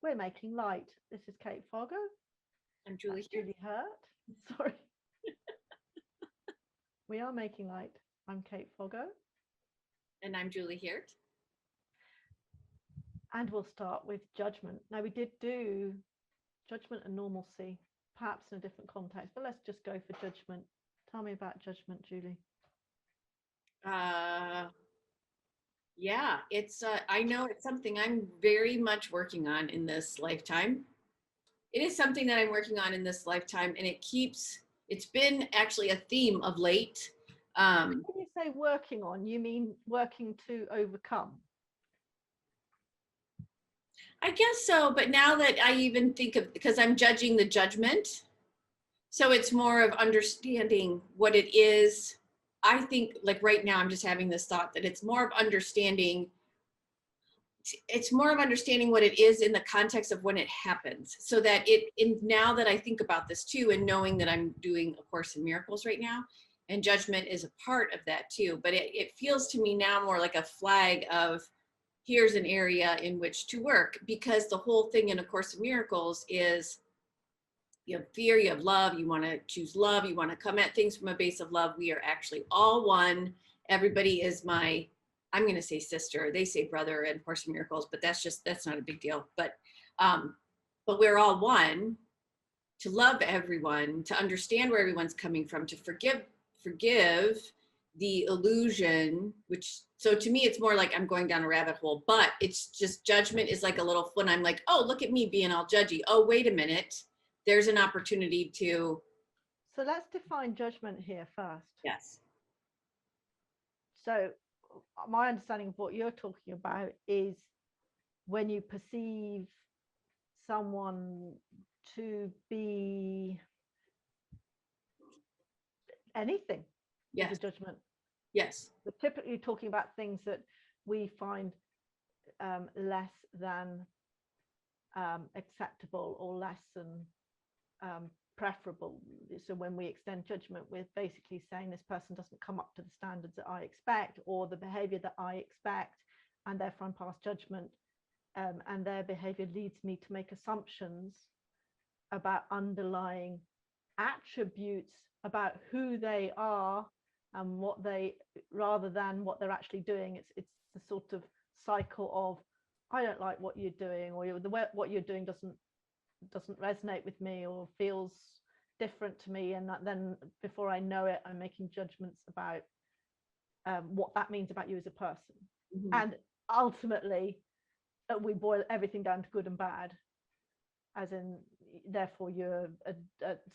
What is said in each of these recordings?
we're making light. This is Kate Foggo. I'm Julie. Julie Hurt. Sorry. We are making light. I'm Kate Foggo. And I'm Julie Hirt. And we'll start with judgment. Now, we did do judgment and normalcy, perhaps in a different context, but let's just go for judgment. Tell me about judgment, Julie. Yeah, it's I know it's something I'm very much working on in this lifetime. It is something that I'm working on in this lifetime, and it's been actually a theme of late. When you say working on, you mean working to overcome? I guess so, but now that I even think of, because I'm judging the judgment, so it's more of understanding what it is. I think, like right now, I'm just having this thought that it's more of understanding what it is in the context of when it happens, so that now that I think about this too, and knowing that I'm doing A Course in Miracles right now, and judgment is a part of that too, but it feels to me now more like a flag of, here's an area in which to work, because the whole thing in A Course in Miracles is, you have fear, you have love, you want to choose love, you want to come at things from a base of love. We are actually all one. Everybody is my, I'm going to say sister, they say brother in Course in Miracles, but that's not a big deal. But we're all one, to love everyone, to understand where everyone's coming from, to forgive the illusion, which, so to me, it's more like I'm going down a rabbit hole, but it's just, judgment is like a little, when I'm like, oh, look at me being all judgy. Oh, wait a minute. There's an opportunity to. So let's define judgment here first. Yes. So my understanding of what you're talking about is when you perceive someone to be anything. Yes. Is a judgment. Yes. We're typically talking about things that we find less than acceptable or less than preferable. So when we extend judgment, we're basically saying this person doesn't come up to the standards that I expect, or the behavior that I expect, and therefore I'm past judgment, and their behavior leads me to make assumptions about underlying attributes about who they are and what they, rather than what they're actually doing. It's the sort of cycle of, I don't like what you're doing, or what you're doing doesn't resonate with me or feels different to me, and then before I know it, I'm making judgments about what that means about you as a person. Mm-hmm. And ultimately we boil everything down to good and bad, as in, therefore you're a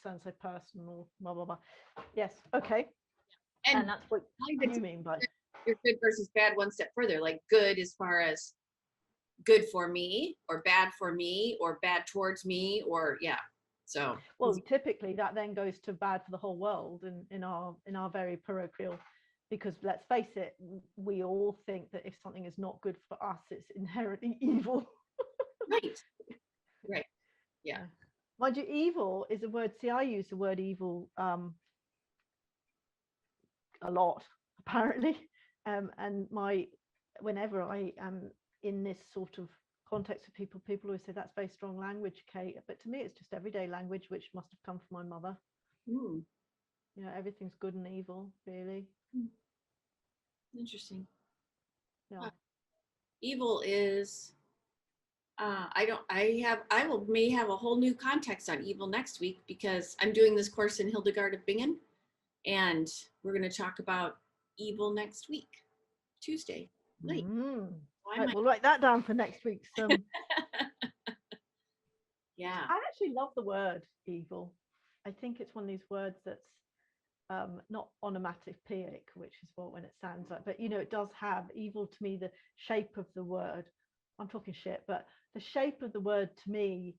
so-and-so person, or blah blah blah. Yes, okay. And that's what you mean by your good versus bad one step further, like good as far as good for me, or bad for me, or bad towards me, or yeah. So well, typically that then goes to bad for the whole world in our very parochial, because let's face it, we all think that if something is not good for us, it's inherently evil. Right. Yeah. Mind you, evil is a word. See, I use the word evil a lot, apparently, and whenever I am in this sort of context with people always say, that's very strong language, Kate. But to me, it's just everyday language, which must have come from my mother. You know, everything's good and evil, really. Interesting. Yeah. Evil is may have a whole new context on evil next week, because I'm doing this course in Hildegard of Bingen, and we're going to talk about evil next week, Tuesday. Late. Right, we'll write that down for next week's. Yeah. I actually love the word evil. I think it's one of these words that's not onomatopoeic, which is when it sounds like, but you know, it does have evil to me. The shape of the word, I'm talking shit, but the shape of the word to me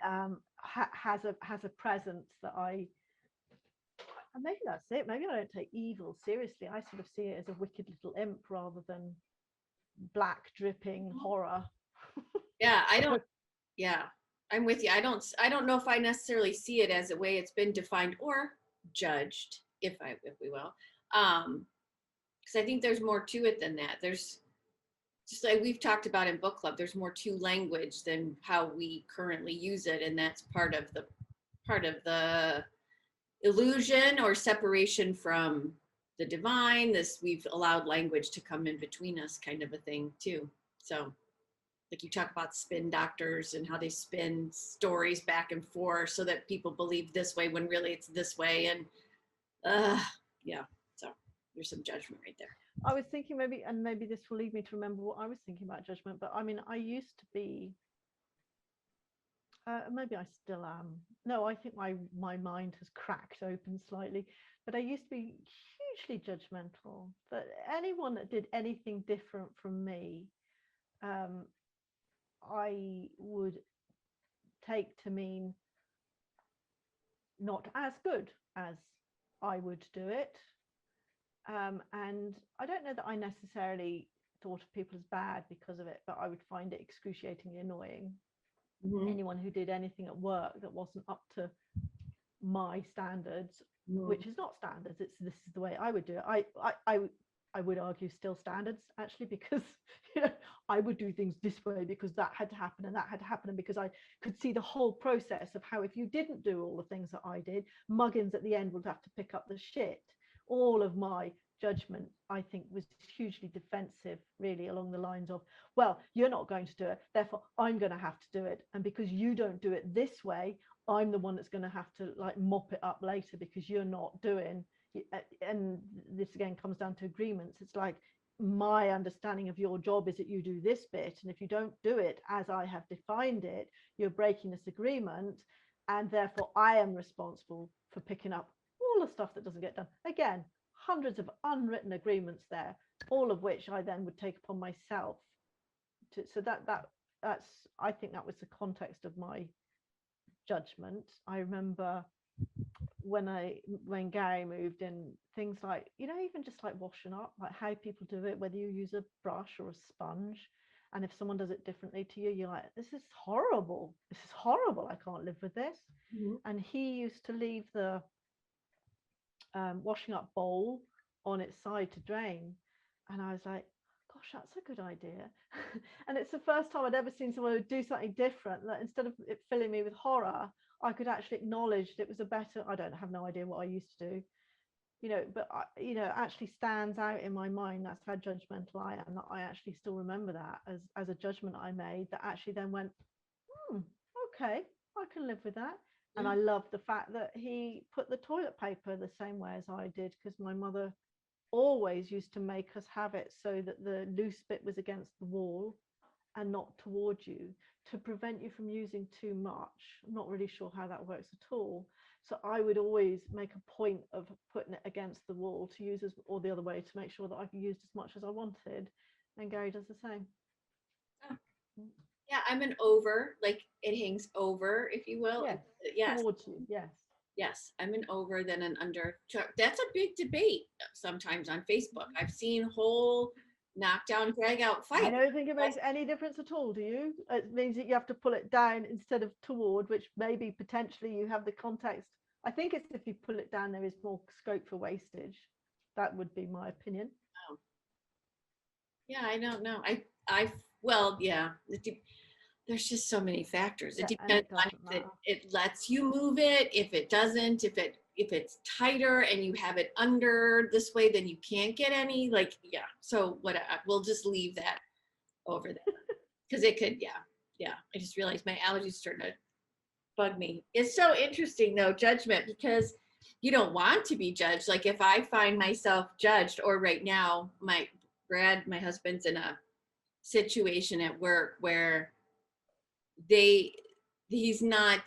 has a presence that and maybe that's it. Maybe I don't take evil seriously. I sort of see it as a wicked little imp rather than black dripping horror. Yeah, I'm with you. I don't know if I necessarily see it as a way it's been defined or judged, if we will, because I think there's more to it than that. just like we've talked about in book club, there's more to language than how we currently use it, and that's part of the illusion or separation from the divine. This, we've allowed language to come in between us, kind of a thing too. So like you talk about spin doctors and how they spin stories back and forth so that people believe this way when really it's this way. And yeah, so there's some judgment right there. I was thinking maybe this will lead me to remember what I was thinking about judgment, but I mean, I used to be, maybe I still am. No, I think my mind has cracked open slightly, but I used to be hugely judgmental. That anyone that did anything different from me, I would take to mean not as good as I would do it. And I don't know that I necessarily thought of people as bad because of it, but I would find it excruciatingly annoying. Mm-hmm. Anyone who did anything at work that wasn't up to my standards, which is not standards, this is the way I would do it. I would argue still standards, actually, because I would do things this way because that had to happen and that had to happen, and because I could see the whole process of how if you didn't do all the things that I did, Muggins at the end would have to pick up the shit. All of my judgment, I think, was hugely defensive, really, along the lines of, well, you're not going to do it, therefore I'm going to have to do it, and because you don't do it this way, I'm the one that's going to have to like mop it up later because you're not doing. And this again comes down to agreements. It's like, my understanding of your job is that you do this bit, and if you don't do it as I have defined it, you're breaking this agreement, and therefore I am responsible for picking up all the stuff that doesn't get done. Again, hundreds of unwritten agreements there, all of which I then would take upon myself to, so that's I think that was the context of my judgment. I remember when Gary moved in, things like, even just like washing up, like how people do it, whether you use a brush or a sponge, and if someone does it differently to you, you're like, this is horrible, I can't live with this. Mm-hmm. And he used to leave the washing up bowl on its side to drain, and I was like, gosh, that's a good idea. And it's the first time I'd ever seen someone who would do something different, that instead of it filling me with horror, I could actually acknowledge that it was a better, I have no idea what I used to do, but actually stands out in my mind. That's how judgmental I am, that I actually still remember that as a judgment I made that actually then went, okay, I can live with that. And I love the fact that he put the toilet paper the same way as I did, because my mother always used to make us have it so that the loose bit was against the wall and not towards you, to prevent you from using too much. I'm not really sure how that works at all. So I would always make a point of putting it against the wall to use or the other way, to make sure that I could use as much as I wanted. And Gary does the same. Oh. Yeah, I'm an over, like it hangs over, if you will. Yes. Yes. Towards you, yes. Yes, I'm an over than an under. That's a big debate sometimes on Facebook. I've seen whole knockdown, drag out fights. I don't think it makes any difference at all, do you? It means that you have to pull it down instead of toward, which maybe potentially you have the context. I think it's if you pull it down, there is more scope for wastage. That would be my opinion. Oh. Yeah, I don't know. Well, yeah. There's just so many factors. It depends on if it lets you move it. If it doesn't, if it's tighter and you have it under this way, then you can't get any. Like, yeah. So what? We'll just leave that over there because it could. Yeah. I just realized my allergies starting to bug me. It's so interesting though, judgment, because you don't want to be judged. Like if I find myself judged, or right now, my husband's in a situation at work where he's not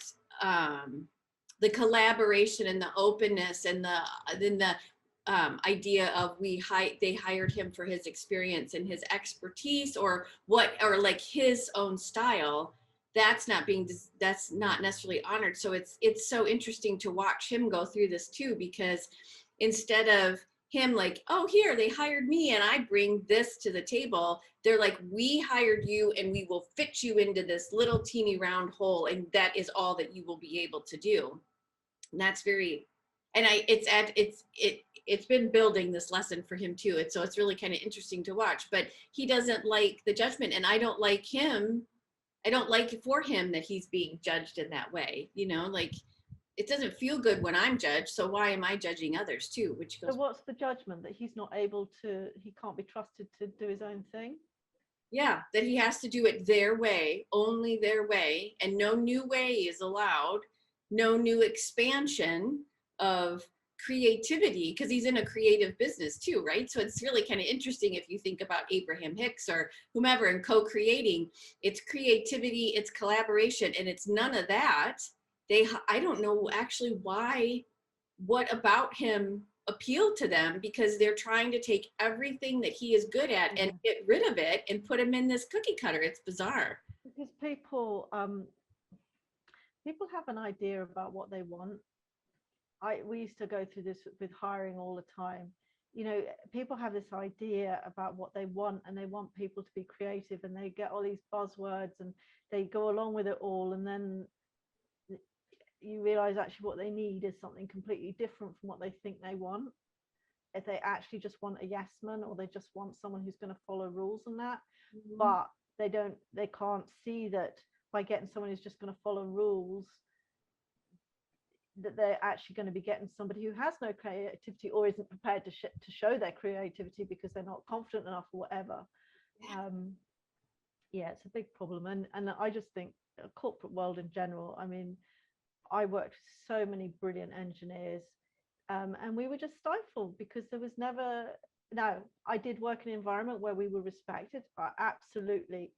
the collaboration and the openness and the idea of they hired him for his experience and his expertise or like his own style. That's not necessarily honored. So it's so interesting to watch him go through this too, because instead of him like, oh, here, they hired me and I bring this to the table, they're like, we hired you and we will fit you into this little teeny round hole, and that is all that you will be able to do. And that's very And it's been building this lesson for him too. So it's really kind of interesting to watch, but he doesn't like the judgment, and I don't like him. I don't like it for him that he's being judged in that way, like it doesn't feel good when I'm judged. So why am I judging others too? Which goes, so what's the judgment? That he's not able to, he can't be trusted to do his own thing? yeah, that he has to do it their way, only their way, and no new way is allowed, no new expansion of creativity, because he's in a creative business too, right? So it's really kind of interesting if you think about Abraham Hicks or whomever and co-creating. It's creativity, it's collaboration, and it's none of that. I don't know actually why, what about him appealed to them, because they're trying to take everything that he is good at and get rid of it and put him in this cookie cutter. It's bizarre. Because people have an idea about what they want. We used to go through this with hiring all the time. People have this idea about what they want, and they want people to be creative, and they get all these buzzwords and they go along with it all, and then you realize actually what they need is something completely different from what they think they want. If they actually just want a yes man, or they just want someone who's going to follow rules and that, but they can't see that by getting someone who's just going to follow rules, that they're actually going to be getting somebody who has no creativity or isn't prepared to show their creativity because they're not confident enough or whatever. It's a big problem. And I just think the corporate world in general, I mean, I worked with so many brilliant engineers, and we were just stifled because there was never. Now, I did work in an environment where we were respected. I absolutely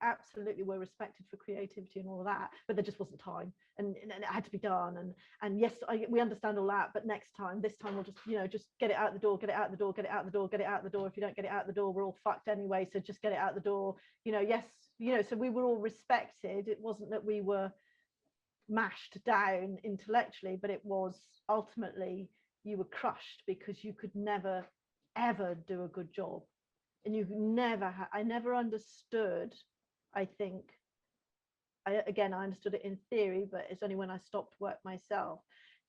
were respected for creativity and all of that, but there just wasn't time, and it had to be done. And yes, we understand all that, but this time we'll just get it out the door, get it out the door, get it out the door, get it out the door. If you don't get it out the door, we're all fucked anyway. So just get it out the door. Yes, so we were all respected. It wasn't that we were mashed down intellectually, but it was ultimately you were crushed because you could never ever do a good job, and I never understood. I think I understood it in theory, but it's only when I stopped work myself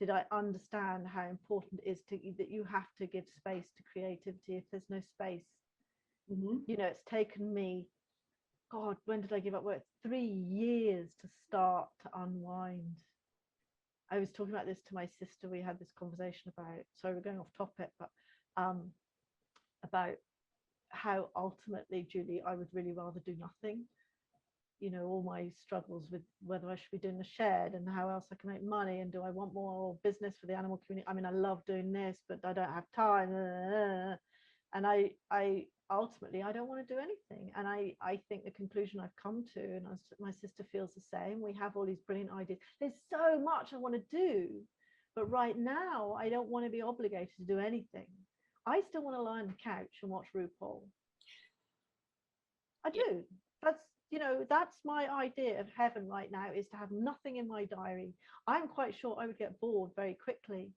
did I understand how important it is that you have to give space to creativity. If there's no space, it's taken me, God, when did I give up work? 3 years to start to unwind. I was talking about this to my sister. We had this conversation about, sorry, we're going off topic, but about how ultimately, Julie, I would really rather do nothing. All my struggles with whether I should be doing the shed and how else I can make money, and do I want more business for the animal community? I mean, I love doing this, but I don't have time. And I ultimately, I don't want to do anything. And I think the conclusion I've come to, and my sister feels the same, we have all these brilliant ideas. There's so much I want to do, but right now I don't want to be obligated to do anything. I still want to lie on the couch and watch RuPaul. I do. That's my idea of heaven right now, is to have nothing in my diary. I'm quite sure I would get bored very quickly,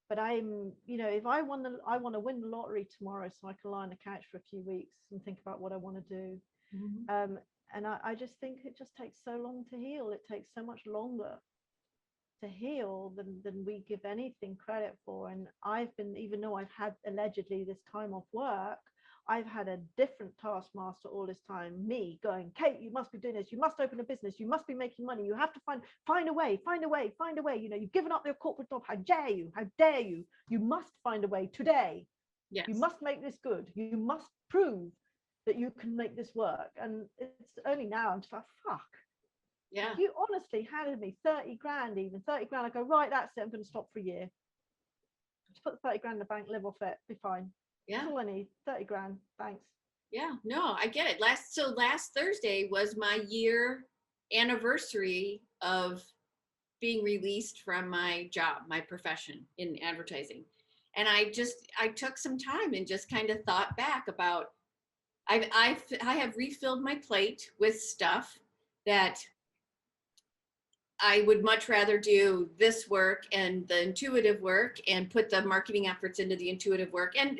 but I'm, if I want to win the lottery tomorrow so I can lie on the couch for a few weeks and think about what I want to do. And I just think it just takes so long to heal. It takes so much longer to heal than we give anything credit for. And I've been, even though I've had allegedly this time off work, I've had a different taskmaster all this time, me going, Kate, you must be doing this, you must open a business, you must be making money, you have to find a way, you've given up your corporate job, how dare you, you must find a way today. Yes. You must make this good, you must prove that you can make this work. And it's only now I'm just like, fuck. Yeah. If you honestly handed me 30 grand, I go, right, that's it, I'm going to stop for a year. Just put the 30 grand in the bank, live off it, be fine. Yeah. That's all I need, 30 grand, thanks. Yeah, no, I get it. Last Thursday was my year anniversary of being released from my job, my profession in advertising. And I took some time and just kind of thought back about, I have refilled my plate with stuff that I would much rather do this work and the intuitive work and put the marketing efforts into the intuitive work. And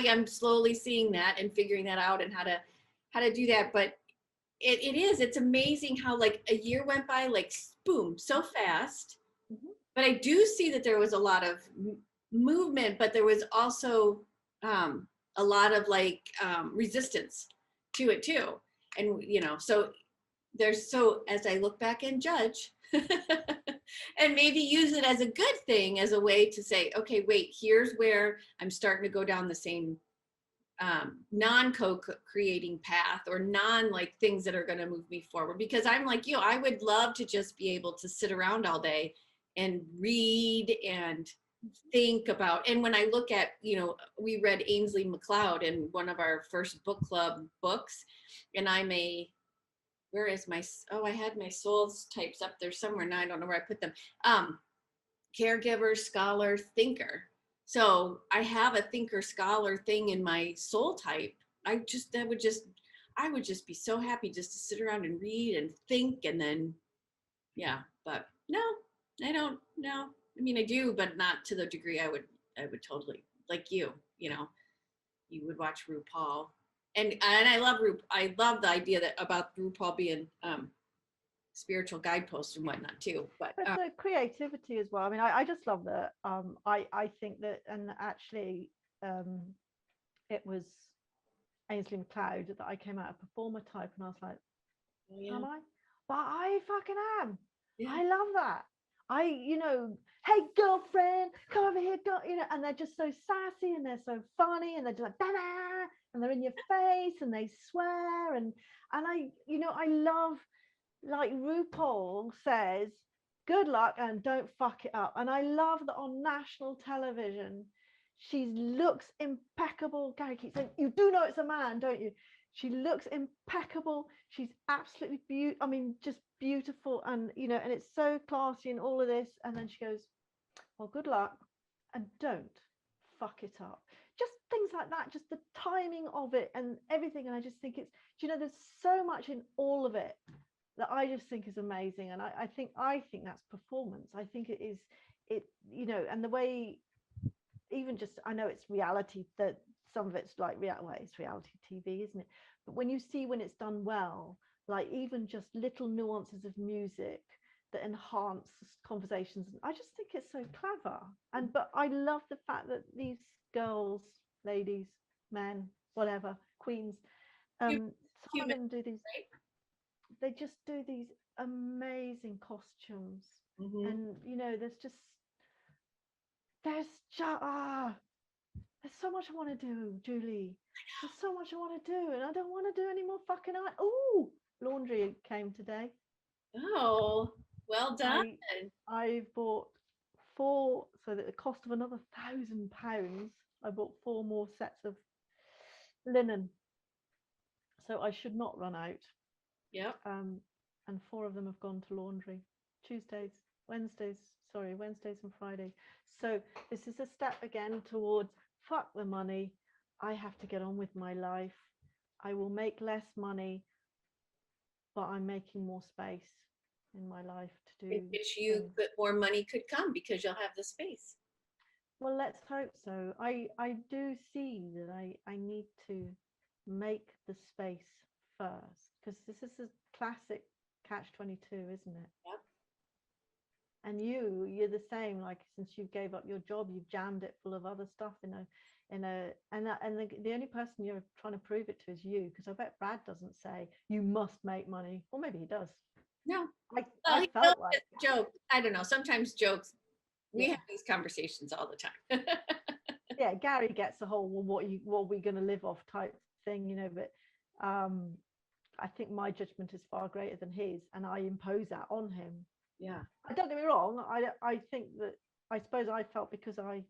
I'm slowly seeing that and figuring that out and how to do that. But it's amazing how like a year went by, like boom, so fast. But I do see that there was a lot of movement, but there was also a lot of like resistance to it too. And, you know, so as I look back and judge and maybe use it as a good thing, as a way to say, okay, wait, here's where I'm starting to go down the same non-co-creating path, or like things that are going to move me forward. Because I'm like you, I would love to just be able to sit around all day and read and think about. And when I look at, you know, we read Ainsley MacLeod in one of our first book club books, and where is my, I had my souls types up there somewhere. Now I don't know where I put them. Caregiver, scholar, thinker. So I have a thinker, scholar thing in my soul type. I would just be so happy just to sit around and read and think, and then, yeah, but no, I don't know. I mean, I do, but not to the degree I would totally, like you know, you would watch RuPaul. And I love I love the idea that about RuPaul being spiritual guideposts and whatnot too. But the creativity as well. I mean, I just love that. I think that, and actually, it was Ainsley MacLeod that I came out a performer type, and I was like, oh, yeah. am I? But I fucking am. Yeah. I love that. You know, hey girlfriend, come over here, girl, you know, and they're just so sassy and they're so funny and they're just like da-da, and they're in your face and they swear, and I, you know, I love, like RuPaul says, good luck and don't fuck it up. And I love that on national television she looks impeccable. Gary keeps saying, you do know it's a man, don't you? She looks impeccable. She's absolutely beautiful. I mean, just beautiful. And, you know, and it's so classy and all of this. And then she goes, well, good luck and don't fuck it up. Just things like that, just the timing of it and everything. And I just think it's, you know, there's so much in all of it that I just think is amazing. And I think that's performance. I think it is, you know, and the way, even just, I know it's reality, that some of it's like it's reality TV, isn't it? But when you see when it's done well, like even just little nuances of music that enhance conversations, I just think it's so clever. And but I love the fact that these girls, ladies, men, whatever, queens, some of them do these, right? they just do these amazing costumes. Mm-hmm. And you know, there's so much I want to do, Julie. There's so much I want to do, and I don't want to do any more fucking oh, laundry came today. Oh, well done. I bought 4, so that the cost of another £1,000, I bought 4 more sets of linen, so I should not run out. Yeah. And 4 of them have gone to laundry. Wednesdays and Fridays. So this is a step again towards fuck the money. I have to get on with my life. I will make less money, but I'm making more space in my life to do. But more money could come because you'll have the space. Well, let's hope so. I do see that I need to make the space first, because this is a classic catch-22, isn't it? Yep. And you're the same. Like, since you gave up your job, you've jammed it full of other stuff and the only person you're trying to prove it to is you, because I bet Brad doesn't say you must make money. Or maybe he does. No, I felt like joke. I don't know. Sometimes jokes. We have these conversations all the time. Yeah, Gary gets the whole, well, what are we going to live off type thing, you know. But I think my judgment is far greater than his, and I impose that on him. Yeah. Don't get me wrong. I think that, I suppose I felt, because I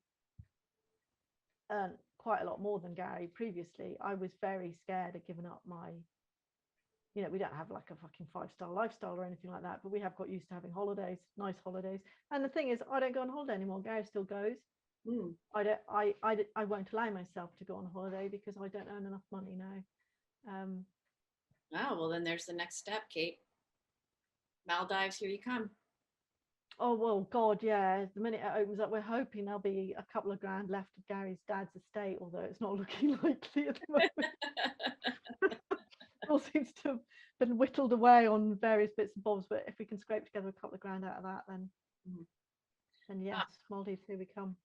earned quite a lot more than Gary previously, I was very scared of giving up my, you know, we don't have like a fucking 5-star lifestyle or anything like that, but we have got used to having holidays, nice holidays. And the thing is, I don't go on holiday anymore. Gary still goes. I won't allow myself to go on holiday because I don't earn enough money now. Oh, well, then there's the next step, Kate. Maldives, here you come. Oh, well, God, yeah. The minute it opens up, we're hoping there'll be a couple of grand left of Gary's dad's estate, although it's not looking likely at the moment. It all seems to have been whittled away on various bits and bobs, but if we can scrape together a couple of grand out of that, then yes, Maldives, here we come.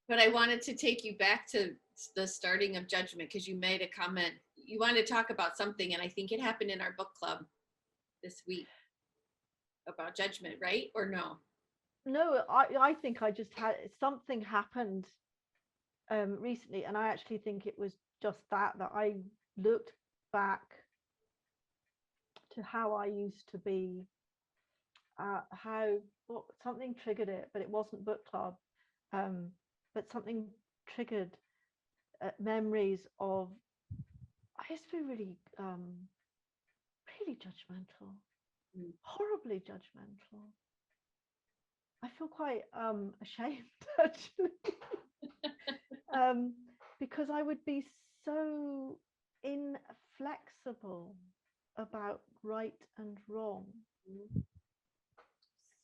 But I wanted to take you back to the starting of judgment because you made a comment. You wanted to talk about something, and I think it happened in our book club this week about judgment, right? Or no? No, I think I just had something happened recently, and I actually think it was just that I looked back to how I used to be, something triggered it, but it wasn't book club, but something triggered memories of, I used to be really really judgmental, horribly judgmental. I feel quite ashamed actually, because I would be so inflexible about right and wrong,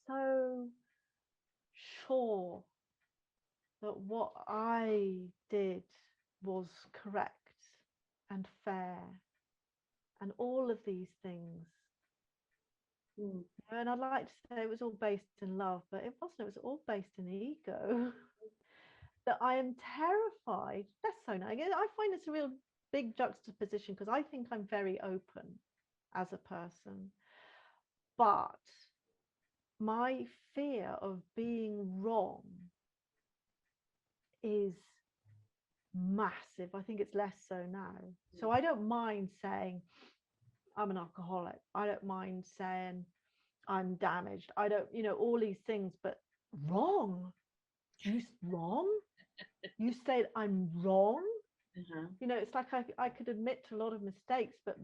so sure that what I did was correct and fair and all of these things. And I'd like to say it was all based in love, but it wasn't. It was all based in ego. That I am terrified. That's so nice. I find it's a real big juxtaposition because I think I'm very open as a person, but my fear of being wrong is massive. I think it's less so now. So I don't mind saying I'm an alcoholic. I don't mind saying I'm damaged. I don't, all these things, but wrong. Wrong? You said I'm wrong? It's like I could admit to a lot of mistakes, but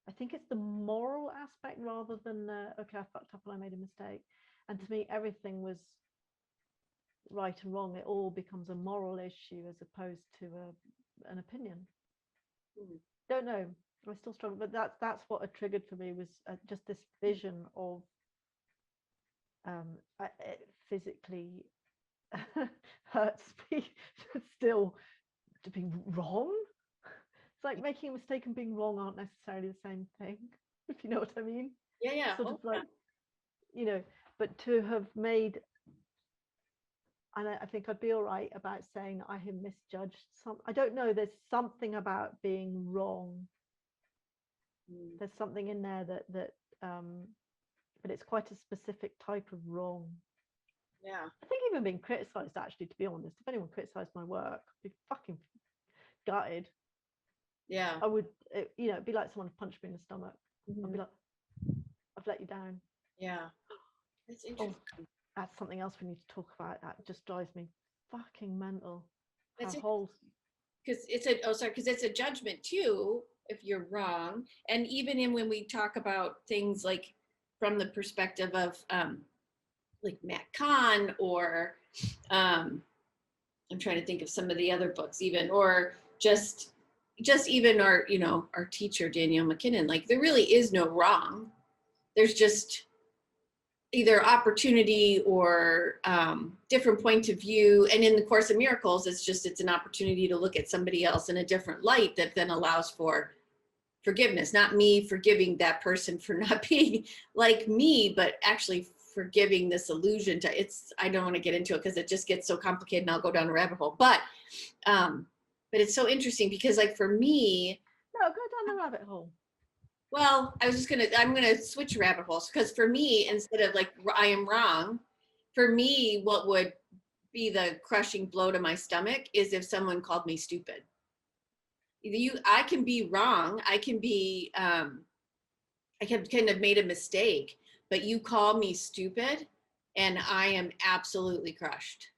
I think it's the moral aspect rather than okay, I fucked up and I made a mistake. And to me, everything was right and wrong. It all becomes a moral issue as opposed to an opinion. Don't know. I still struggle, but that's what it triggered for me was just this vision of it physically hurts me still to be wrong. It's like making a mistake and being wrong aren't necessarily the same thing, if you know what I mean. Yeah. Sort of like, but to have made, and I think I'd be all right about saying that I have misjudged some. I don't know. There's something about being wrong. There's something in there that but it's quite a specific type of wrong. Yeah. I think even being criticized, actually, to be honest, if anyone criticized my work, I'd be fucking gutted. Yeah. I would, it'd be like someone punched me in the stomach. I'd be like, I've let you down. Yeah. That's interesting. Oh, that's something else we need to talk about. That just drives me fucking mental. Because it's a judgment too, if you're wrong. And even when we talk about things like from the perspective of like Matt Kahn or I'm trying to think of some of the other books even, or just even our teacher Danielle McKinnon, like there really is no wrong. There's just either opportunity or different point of view. And in the Course of Miracles, it's an opportunity to look at somebody else in a different light that then allows for forgiveness. Not me forgiving that person for not being like me, but actually forgiving this illusion I don't want to get into it because it just gets so complicated and I'll go down a rabbit hole. But it's so interesting because like for me. No, go down the rabbit hole. Well, I'm gonna switch rabbit holes because for me, instead of like I am wrong, for me, what would be the crushing blow to my stomach is if someone called me stupid. I can be wrong. I can be, I can kind of made a mistake, but you call me stupid and I am absolutely crushed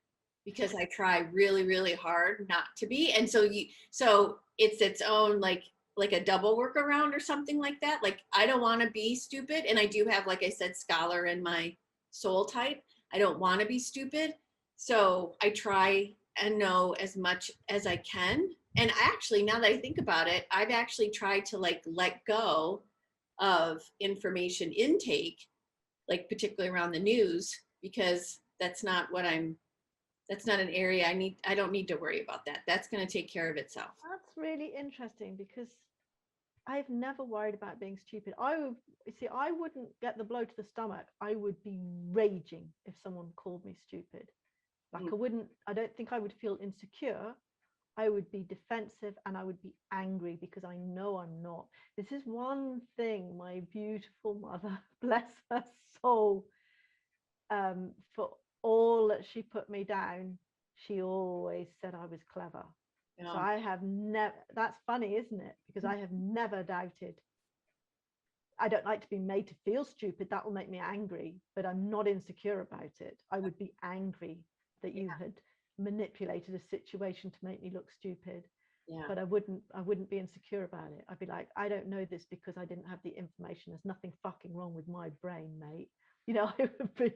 because I try really, really hard not to be. And so it's its own like a double workaround or something like that. Like I don't want to be stupid. And I do have, like I said, scholar in my soul type. I don't want to be stupid. So I try and know as much as I can. And actually, now that I think about it, I've actually tried to like let go of information intake, like particularly around the news, because that's not an area I don't need to worry about that. That's going to take care of itself. That's really interesting because I've never worried about being stupid. I wouldn't get the blow to the stomach. I would be raging if someone called me stupid. Like I don't think I would feel insecure. I would be defensive and I would be angry because I know I'm not. This is one thing my beautiful mother, bless her soul, for all that she put me down, she always said I was clever. Yeah. So I have never, that's funny, isn't it? Because I have never doubted. I don't like to be made to feel stupid. That will make me angry, but I'm not insecure about it. I would be angry that you had manipulated a situation to make me look stupid. Yeah. But I wouldn't be insecure about it. I'd be like, I don't know this because I didn't have the information. There's nothing fucking wrong with my brain, mate. You know, I would be,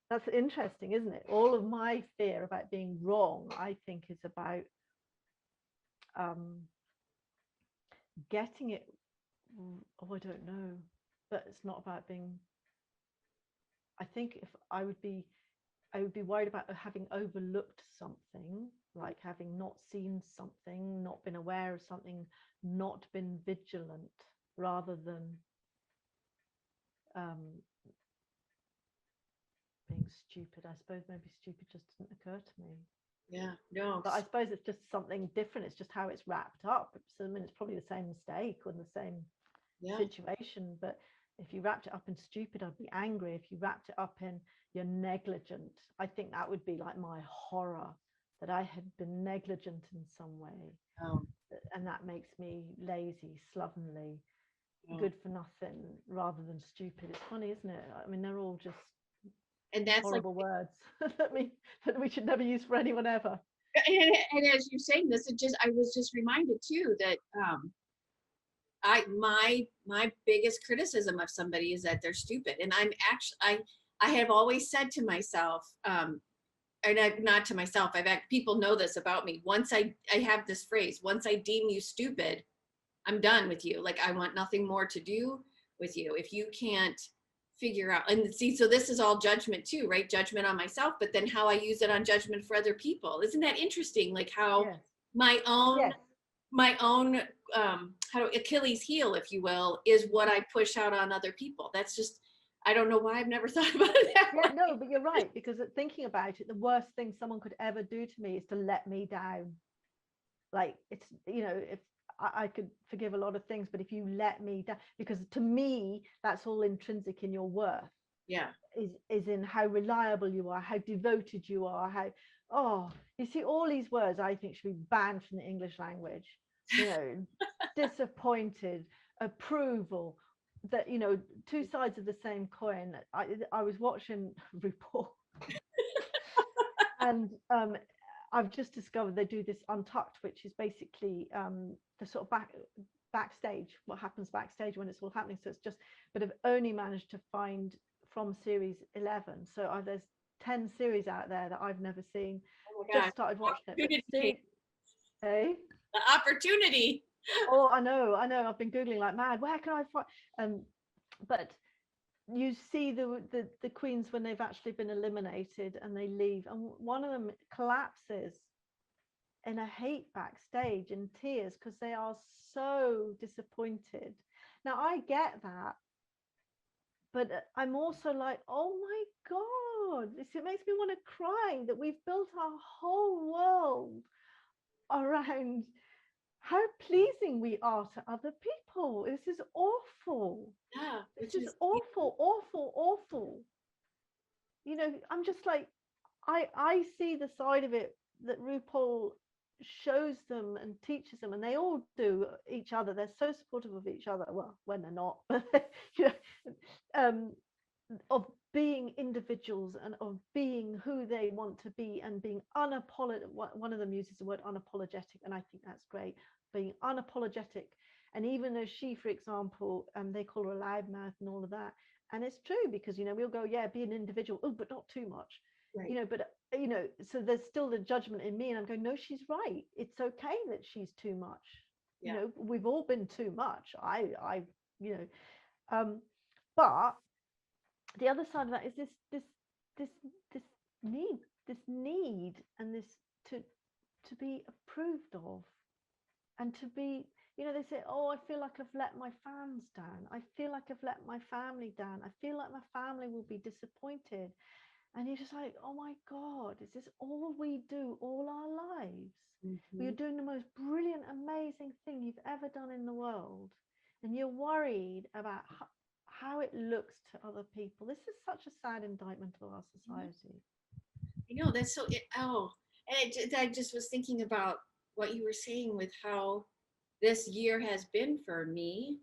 that's interesting, isn't it? All of my fear about being wrong, I think, is about getting it. Oh, I don't know, but it's not about being. I think if I would be worried about having overlooked something, like having not seen something, not been aware of something, not been vigilant, rather than being stupid. I suppose maybe stupid just didn't occur to me. Yeah, no. But I suppose it's just something different. It's just how it's wrapped up. So, I mean, it's probably the same mistake or the same situation. But if you wrapped it up in stupid, I'd be angry. If you wrapped it up in you're negligent, I think that would be like my horror, that I had been negligent in some way. Oh. And that makes me lazy, slovenly, good for nothing, rather than stupid. It's funny, isn't it? I mean, they're all just horrible words that we should never use for anyone ever. And as you're saying this, I was just reminded too that my biggest criticism of somebody is that they're stupid. And I have always said to myself, not to myself, people know this about me. Once I have this phrase, once I deem you stupid, I'm done with you. Like, I want nothing more to do with you. If you can't figure out, and see, so this is all judgment too, right? Judgment on myself, but then how I use it on judgment for other people. Isn't that interesting? Like how my own Achilles heel, if you will, is what I push out on other people. That's just, I don't know why I've never thought about it that way. No, but you're right, because thinking about it, the worst thing someone could ever do to me is to let me down. Like, it's, you know, if I could forgive a lot of things, but if you let me down, because to me, that's all intrinsic in your worth. Yeah. Is in how reliable you are, how devoted you are, you see, all these words I think should be banned from the English language. You know, disappointed, approval, that, you know, two sides of the same coin. I was watching RuPaul and I've just discovered they do this Untucked, which is basically the sort of backstage, what happens backstage when it's all happening. So it's just, but I've only managed to find from series 11. So there's 10 series out there that I've never seen. Oh my God. Just started watching it. Hey? The opportunity. Oh, I know. I've been Googling like mad. Where can I find? But you see the queens when they've actually been eliminated and they leave, and one of them collapses in a heap backstage in tears because they are so disappointed. Now I get that, but I'm also like, oh my God, it makes me want to cry that we've built our whole world around how pleasing we are to other people. This is awful. Yeah, this is awful. You know, I'm just like, I see the side of it that RuPaul shows them and teaches them, and they all do each other. They're so supportive of each other. Well, when they're not, but you know, of being individuals and of being who they want to be and being unapologetic. One of them uses the word unapologetic, and I think that's great. Being unapologetic. And even though she, for example, they call her a loudmouth and all of that, and it's true, because, you know, we'll go, yeah, be an individual, oh, but not too much. Right. You know, but you know, so there's still the judgment in me, and I'm going, no, she's right. It's okay that she's too much. Yeah. You know, we've all been too much. I you know, but the other side of that is this need and this to be approved of, and to be, you know, they say, oh, I feel like I've let my fans down. I feel like I've let my family down. I feel like my family will be disappointed. And you're just like, oh my God, is this all we do all our lives? You're doing the most brilliant, amazing thing you've ever done in the world. And you're worried about how it looks to other people. This is such a sad indictment of our society. I know, that's so, and I just was thinking about what you were saying with how this year has been for me.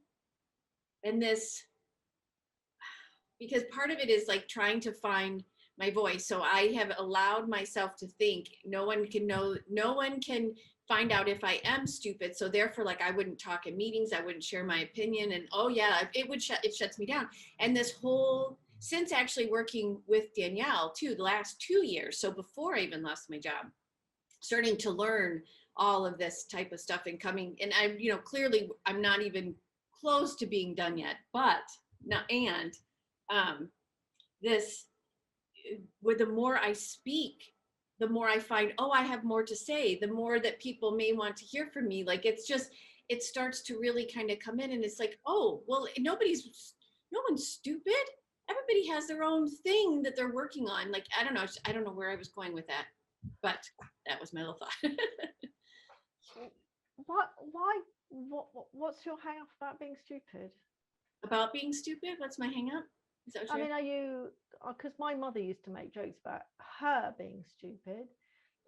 And this, because part of it is like trying to find my voice. So I have allowed myself to think no one can find out if I am stupid. So therefore, like, I wouldn't talk in meetings, I wouldn't share my opinion, and oh yeah, it shuts me down. And this whole, since actually working with Danielle too, the last 2 years, so before I even lost my job, starting to learn all of this type of stuff and coming, and I'm, clearly I'm not even close to being done yet, but now, and this, with the more I speak, the more I find, oh, I have more to say, the more that people may want to hear from me. Like, it's just, it starts to really kind of come in, and it's like, oh, well, no one's stupid. Everybody has their own thing that they're working on. Like, I don't know where I was going with that, but that was my little thought. What's your hang up about being stupid? About being stupid? What's my hang up? Is that what I mean, are you, because my mother used to make jokes about her being stupid,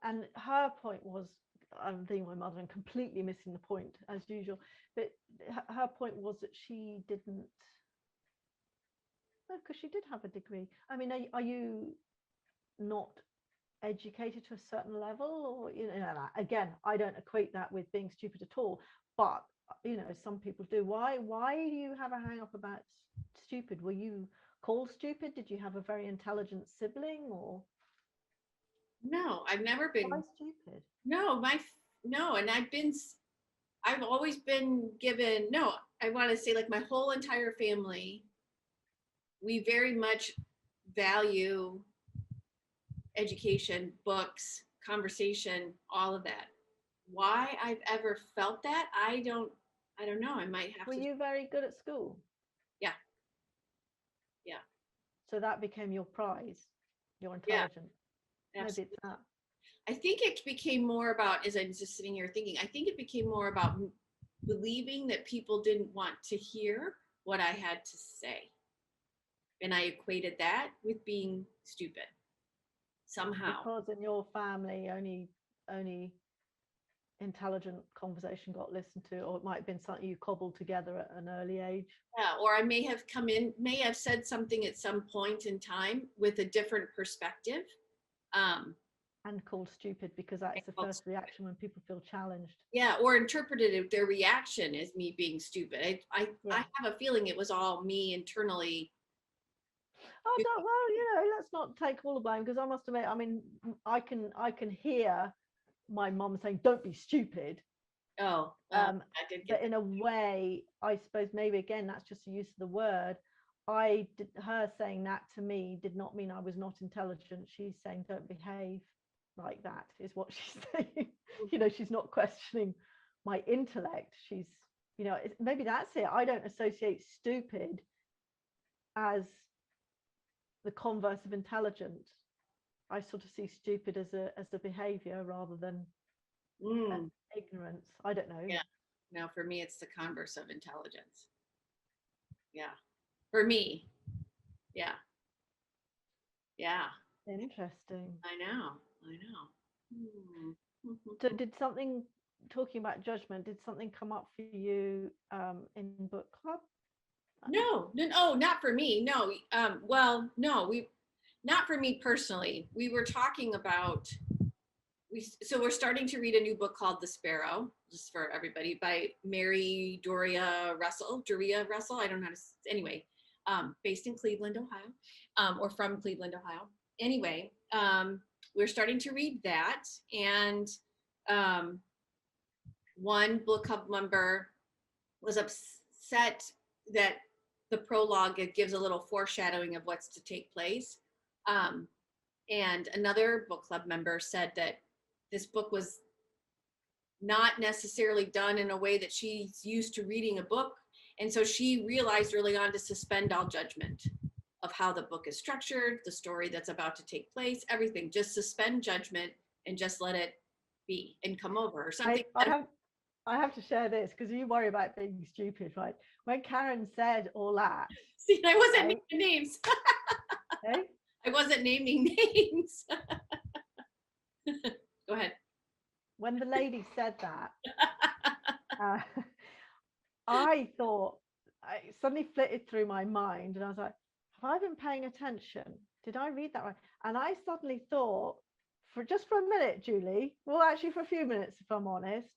and her point was, I'm thinking my mother and completely missing the point as usual, but her point was that she didn't, no, because she did have a degree. I mean, are you not educated to a certain level, or again, I don't equate that with being stupid at all, but some people do. Why do you have a hang up about stupid? Were you called stupid? Did you have a very intelligent sibling, or No, I've never been. why stupid? No, and I've always been given, no, I want to say, like, my whole entire family, we very much value education, books, conversation, all of that. Why I've ever felt that, I don't know. I might have Were to. you very good at school? Yeah. So that became your prize, your intelligence. Yeah, Maybe it's that. I think it became more about, as I'm just sitting here thinking, I think it became more about believing that people didn't want to hear what I had to say. And I equated that with being stupid somehow. Because in your family, only intelligent conversation got listened to, or it might have been something you cobbled together at an early age. Yeah, or I may have said something at some point in time with a different perspective. And called stupid, because that is the first reaction when people feel challenged. Yeah, or interpreted their reaction as me being stupid. I have a feeling it was all me internally. Well, let's not take all the blame, because I must admit, I mean, I can hear my mom saying, "Don't be stupid." Oh, I did get but in a way, I suppose maybe again that's just the use of the word. Her saying that to me did not mean I was not intelligent. She's saying, "Don't behave like that," is what she's saying. She's not questioning my intellect. She's, maybe that's it. I don't associate stupid as the converse of intelligent. I sort of see stupid as a behavior rather than ignorance. I don't know. Yeah. No, for me, it's the converse of intelligence. Yeah. For me. Yeah. Yeah. Interesting. I know. So did something, talking about judgment, did something come up for you in book club? No, not for me. No. Well, no, not for me personally. We were talking about, so we're starting to read a new book called The Sparrow, just for everybody, by Mary Doria Russell. I don't know how to, anyway, based in Cleveland, Ohio, or from Cleveland, Ohio. Anyway, we're starting to read that, and one book club member was upset that the prologue, it gives a little foreshadowing of what's to take place. And another book club member said that this book was not necessarily done in a way that she's used to reading a book. And so she realized early on to suspend all judgment. of how the book is structured, the story that's about to take place, everything. Just suspend judgment and just let it be and come over or something. I have to share this because you worry about being stupid, right? When Karen said all that, see, I wasn't naming names. okay? I wasn't naming names. Go ahead. When the lady said that, I thought, I suddenly flitted through my mind and I was like, have I been paying attention? Did I read that right? And I suddenly thought, for a minute, Julie, well, actually for a few minutes, if I'm honest,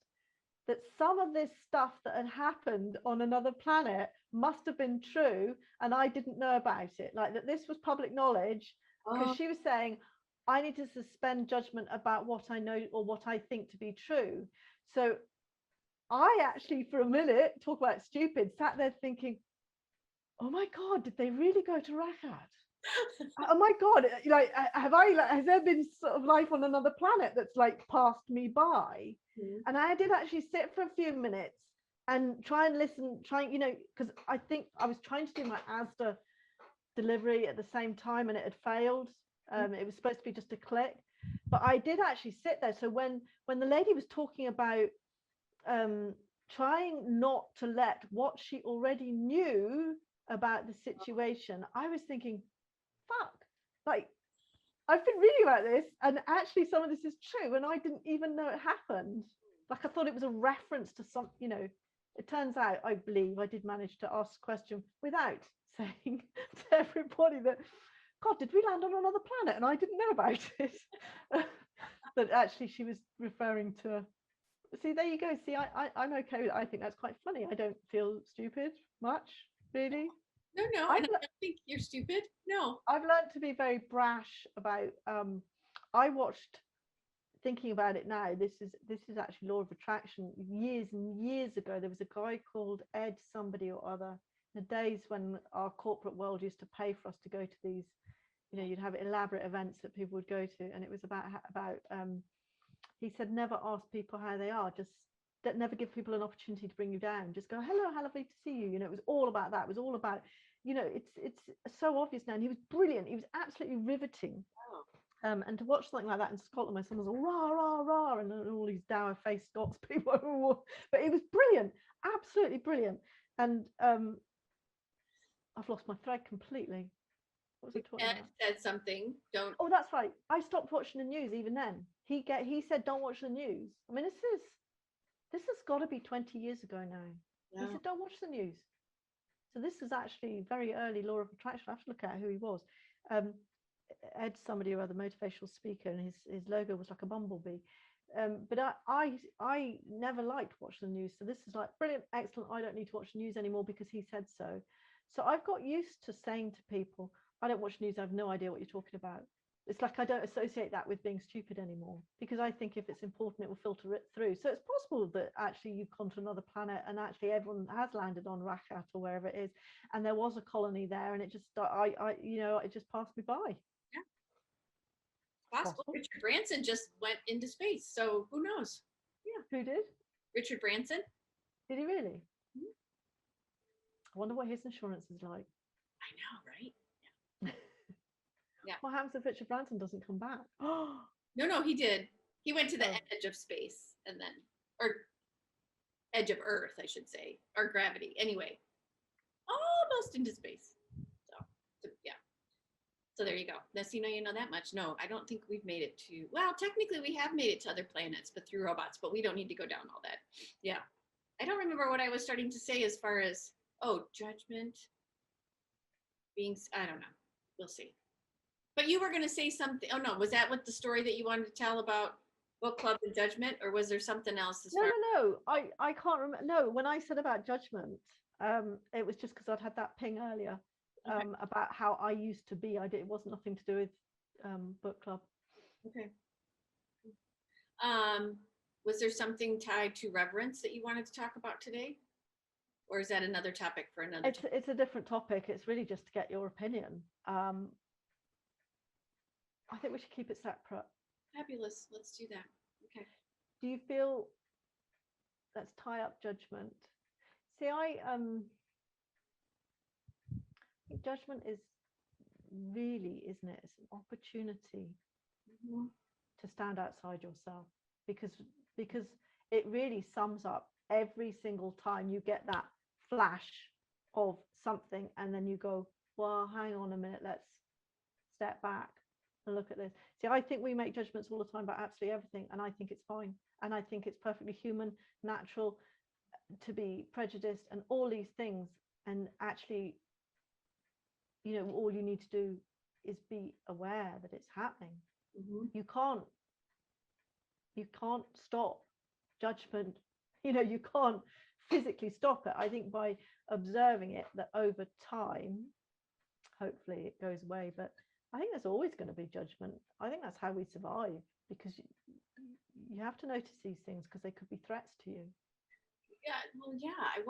that some of this stuff that had happened on another planet must have been true and I didn't know about it. Like that this was public knowledge because she was saying, I need to suspend judgment about what I know or what I think to be true. So I actually, for a minute, talk about stupid, sat there thinking, oh my God, did they really go to Rakat? Oh my God, like, has there been sort of life on another planet that's like passed me by? And I did actually sit for a few minutes and try and listen, because I think I was trying to do my ASDA delivery at the same time and it had failed. It was supposed to be just a click, but I did actually sit there. So when the lady was talking about trying not to let what she already knew about the situation, I was thinking, fuck, like I've been reading about this and actually some of this is true and I didn't even know it happened. Like I thought it was a reference to some, it turns out I believe I did manage to ask a question without saying to everybody that, God, did we land on another planet and I didn't know about it? But actually she was referring to, see, there you go. See, I'm okay with it. I think that's quite funny. I don't feel stupid much, really. No, I don't think you're stupid. No. I've learned to be very brash about, I watched, thinking about it now, this is actually law of attraction. Years and years ago, there was a guy called Ed somebody or other, in the days when our corporate world used to pay for us to go to these, you'd have elaborate events that people would go to. And it was about he said, never ask people how they are, just never give people an opportunity to bring you down. Just go, hello, how lovely to see you. It was all about that. It was all about, it's so obvious now. And he was brilliant. He was absolutely riveting. And to watch something like that in Scotland, my son was all rah, rah, rah, and all these dour-faced Scots people. But it was brilliant, absolutely brilliant. And I've lost my thread completely. What was I talking about? Said something. Don't. Oh, that's right. I stopped watching the news even then. He said, don't watch the news. I mean, this has got to be 20 years ago now. Yeah. He said, don't watch the news. So this is actually very early law of attraction. I have to look at who he was. Ed somebody or other, motivational speaker, and his logo was like a bumblebee. But I never liked watching the news. So this is like brilliant, excellent. I don't need to watch the news anymore because he said so. So I've got used to saying to people, I don't watch news. I have no idea what you're talking about. It's like I don't associate that with being stupid anymore, because I think if it's important, it will filter it through. So it's possible that actually you've gone to another planet and actually everyone has landed on Rakat or wherever it is, and there was a colony there, and it just it just passed me by. Yeah, possible. Richard Branson just went into space, so who knows? Yeah, who did? Richard Branson. Did he really? Mm-hmm. I wonder what his insurance is like. I know, right? Yeah. What happens if Richard Branson doesn't come back? No, he did. He went to the edge of space and then, or edge of Earth, I should say, or gravity. Anyway, almost into space. So yeah. So there you go. Now, so you know that much. No, I don't think we've made it to, well, technically we have made it to other planets, but through robots, but we don't need to go down all that. Yeah. I don't remember what I was starting to say as far as, judgment, being, I don't know. We'll see. But you were going to say something. Oh, no. Was that what the story that you wanted to tell about book club and judgment? Or was there something else? No. I can't remember. No, when I said about judgment, it was just because I'd had that ping earlier about how I used to be. It wasn't nothing to do with book club. Okay. Was there something tied to reverence that you wanted to talk about today? Or is that another topic for another time? It's a different topic. It's really just to get your opinion. I think we should keep it separate. Fabulous. Let's do that. Okay. Do you feel, let's tie up judgment. See, I think judgment is really, isn't it? It's an opportunity to stand outside yourself, because it really sums up every single time you get that flash of something and then you go, well, hang on a minute, let's step back and look at this. See, I think we make judgments all the time about absolutely everything, and I think it's fine, and I think it's perfectly human, natural to be prejudiced and all these things. And actually, you know, all you need to do is be aware that it's happening. You can't stop judgment, you know, you can't physically stop it. I think by observing it, that over time, hopefully it goes away. But I think there's always going to be judgment. I think that's how we survive, because you have to notice these things because they could be threats to you. Yeah, well, yeah, I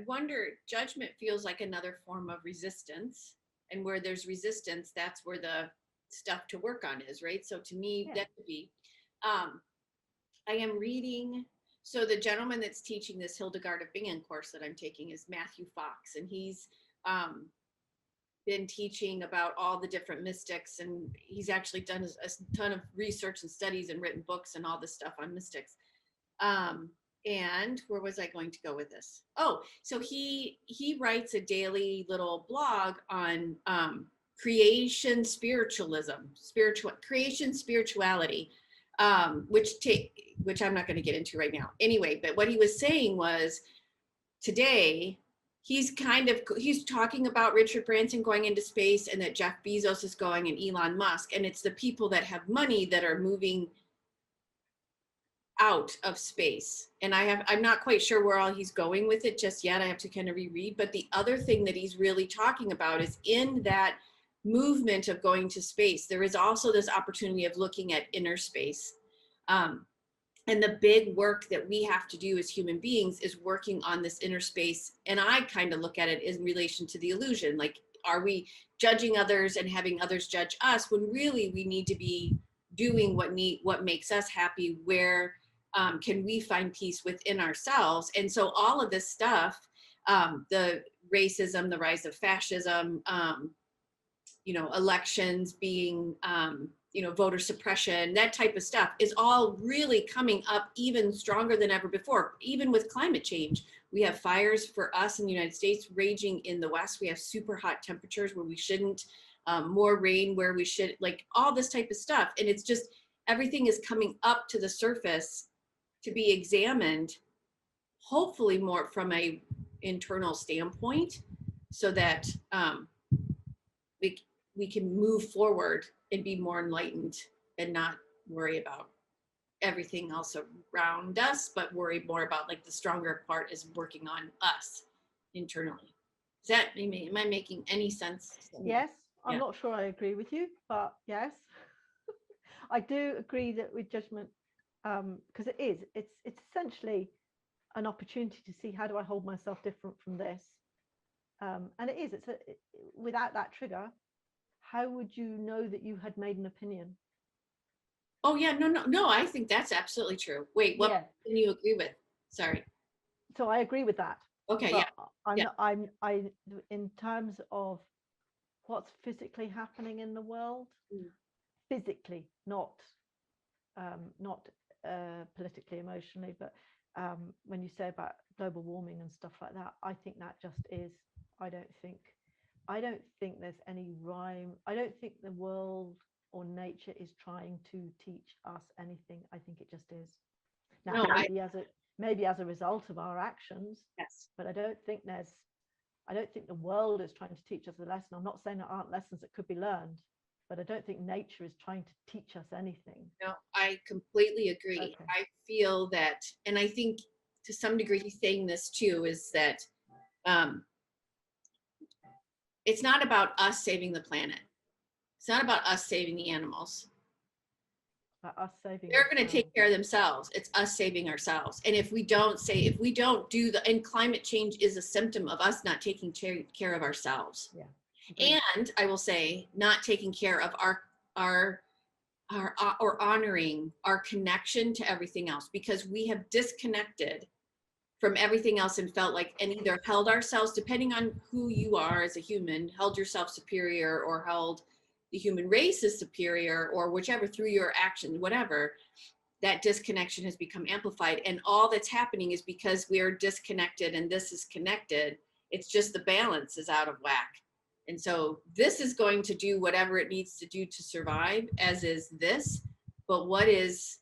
wonder, judgment feels like another form of resistance, and where there's resistance, that's where the stuff to work on is, right? So to me, that would be, I am reading, so the gentleman that's teaching this Hildegard of Bingen course that I'm taking is Matthew Fox, and he's been teaching about all the different mystics, and he's actually done a ton of research and studies and written books and all this stuff on mystics. And where was I going to go with this? Oh, so he writes a daily little blog on creation spirituality, which I'm not going to get into right now. Anyway, but what he was saying was, today he's talking about Richard Branson going into space, and that Jeff Bezos is going, and Elon Musk, and it's the people that have money that are moving out of space. And I'm not quite sure where all he's going with it just yet. I have to kind of reread. But the other thing that he's really talking about is, in that movement of going to space, there is also this opportunity of looking at inner space. And the big work that we have to do as human beings is working on this inner space. And I kind of look at it in relation to the illusion. Like, are we judging others and having others judge us, when really we need to be doing what makes us happy? Where can we find peace within ourselves? And so all of this stuff, the racism, the rise of fascism, elections being, voter suppression, that type of stuff is all really coming up even stronger than ever before. Even with climate change, we have fires for us in the United States raging in the West. We have super hot temperatures where we shouldn't, more rain where we should, like all this type of stuff. And it's just, everything is coming up to the surface to be examined, hopefully more from a internal standpoint, so that we can move forward and be more enlightened and not worry about everything else around us, but worry more about, like, the stronger part is working on us internally. Am I making any sense? Yes, I'm not sure I agree with you, but yes. I do agree that with judgment, because it's essentially an opportunity to see, how do I hold myself different from this? And without that trigger, how would you know that you had made an opinion? Oh yeah, no, I think that's absolutely true. Wait, what can you agree with? Sorry. So I agree with that. Okay, I'm in terms of what's physically happening in the world, physically, not politically, emotionally, but when you say about global warming and stuff like that, I think that just is. I don't think there's any rhyme. I don't think the world or nature is trying to teach us anything. I think it just is. Now, maybe as a result of our actions. Yes. But I don't think the world is trying to teach us a lesson. I'm not saying there aren't lessons that could be learned, but I don't think nature is trying to teach us anything. No, I completely agree. Okay. I feel that, and I think to some degree he's saying this too, is that it's not about us saving the planet. It's not about us saving the animals. They're going to take care of themselves. It's us saving ourselves. And if we don't and climate change is a symptom of us not taking care of ourselves. Yeah. Okay. And I will say, not taking care of our or honoring our connection to everything else, because we have disconnected from everything else and felt like, and either held ourselves, depending on who you are as a human, held yourself superior or held the human race as superior or whichever through your action, whatever, that disconnection has become amplified. And all that's happening is because we're disconnected and this is connected. It's just the balance is out of whack. And so this is going to do whatever it needs to do to survive, as is this. But what is,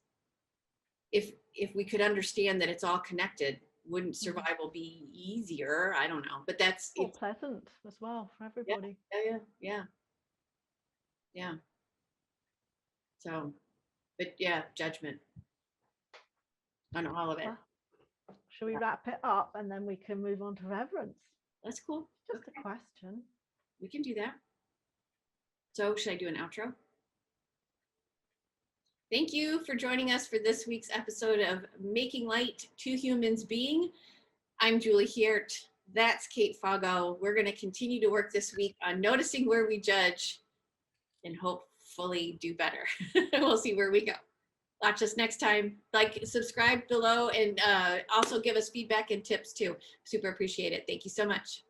if we could understand that it's all connected, wouldn't survival be easier? I don't know, but that's More pleasant as well for everybody. Yeah. So, but yeah, judgment on all of it. Should we wrap it up and then we can move on to reverence? That's cool. Just a question. We can do that. So should I do an outro? Thank you for joining us for this week's episode of Making Light, Two Humans Being. I'm Julie Hiert. That's Kate Foggo. We're going to continue to work this week on noticing where we judge and hopefully do better. We'll see where we go. Watch us next time. Like, subscribe below, and also give us feedback and tips too. Super appreciate it. Thank you so much.